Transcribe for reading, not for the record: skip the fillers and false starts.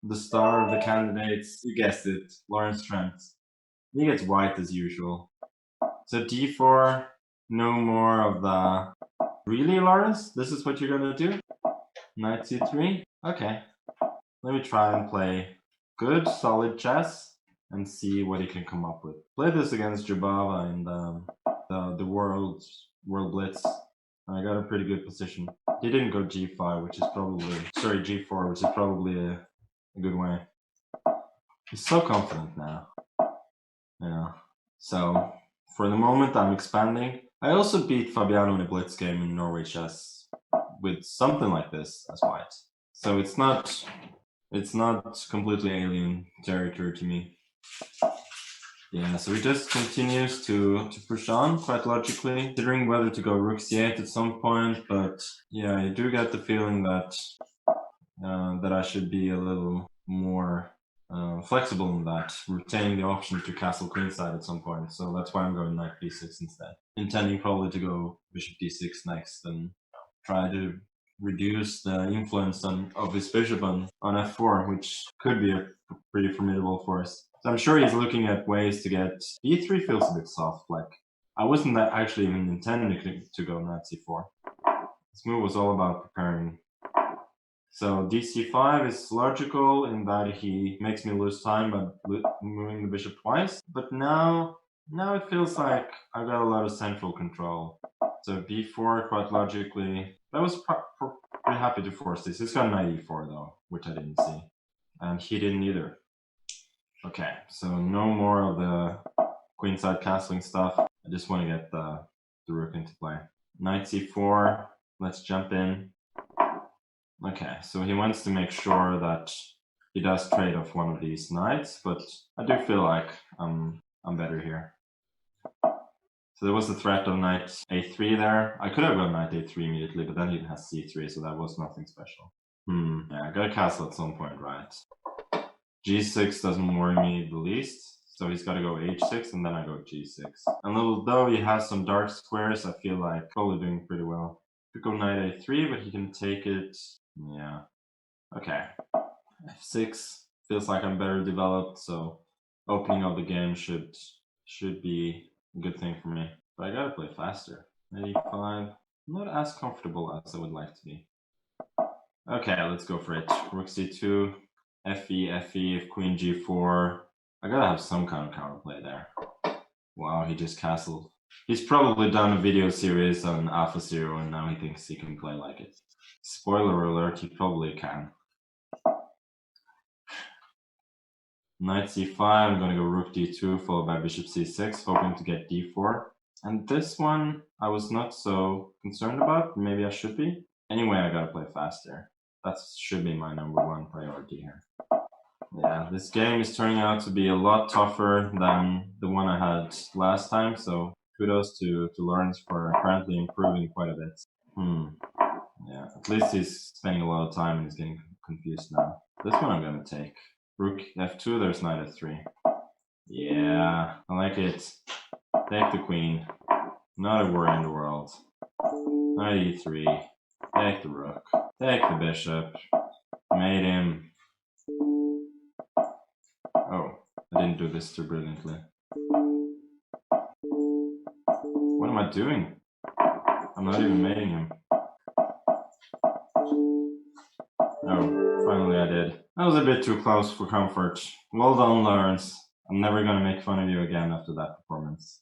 the star of the candidates. You guessed it, Lawrence Trent. He gets white as usual. So d4, no more of the... Really, Lawrence? This is what you're gonna do? Knight c3? Okay. Let me try and play good, solid chess and see what he can come up with. Played this against Jabava in the World Blitz. I got a pretty good position. He didn't go g5, which is probably... Sorry, g4, which is probably a good way. He's so confident now. Yeah. So, for the moment, I'm expanding. I also beat Fabiano in a blitz game in Norway chess with something like this as white. So it's not completely alien territory to me. Yeah, so he just continues to push on quite logically, considering whether to go rook c8 at some point. But yeah, I do get the feeling that that I should be a little more flexible in that, retaining the option to castle queenside at some point. So that's why I'm going knight b6 instead, intending probably to go bishop d6 next and try to reduce the influence of his bishop on f4, which could be a pretty formidable force. So I'm sure he's looking at ways to get... e3 feels a bit soft. Like, I wasn't actually even intending to go knight c4. This move was all about preparing. So dc5 is logical in that he makes me lose time by moving the bishop twice. But now it feels like I've got a lot of central control. So b4 quite logically. I was pretty happy to force this. He's got knight e4 though, which I didn't see. And he didn't either. Okay, so no more of the queenside castling stuff. I just want to get the rook into play. Knight c4, let's jump in. Okay, so he wants to make sure that he does trade off one of these knights, but I do feel like I'm better here. So there was the threat of knight a3 there. I could have gone knight a3 immediately, but then he has c3, so that was nothing special. Yeah, I gotta castle at some point, right? g6 doesn't worry me the least, so he's gotta go h6, and then I go g6. And although he has some dark squares, I feel like probably doing pretty well. Could go knight a3, but he can take it. Yeah. Okay. f6 feels like I'm better developed, so opening of the game should be a good thing for me. But I gotta play faster. Knight e5. I'm not as comfortable as I would like to be. Okay, let's go for it. Rook c2, fe, queen g4. I gotta have some kind of counterplay there. Wow, he just castled. He's probably done a video series on Alphazero and now he thinks he can play like it. Spoiler alert, he probably can. Knight c5, I'm gonna go rook d2 followed by bishop c6, hoping to get d4. And this one I was not so concerned about, maybe I should be. Anyway, I gotta play faster. That should be my #1 priority here. Yeah, this game is turning out to be a lot tougher than the one I had last time, so kudos to Lawrence for apparently improving quite a bit. Yeah, at least he's spending a lot of time and he's getting confused now. This one I'm gonna take. Rook f2, there's knight f3. Yeah, I like it. Take the queen. Not a worry in the world. Knight e3. Take the rook. Take the bishop. Mate him. Oh, I didn't do this too brilliantly. What am I doing? I'm not even mating him. Oh, finally I did. That was a bit too close for comfort. Well done, Lawrence. I'm never gonna make fun of you again after that performance.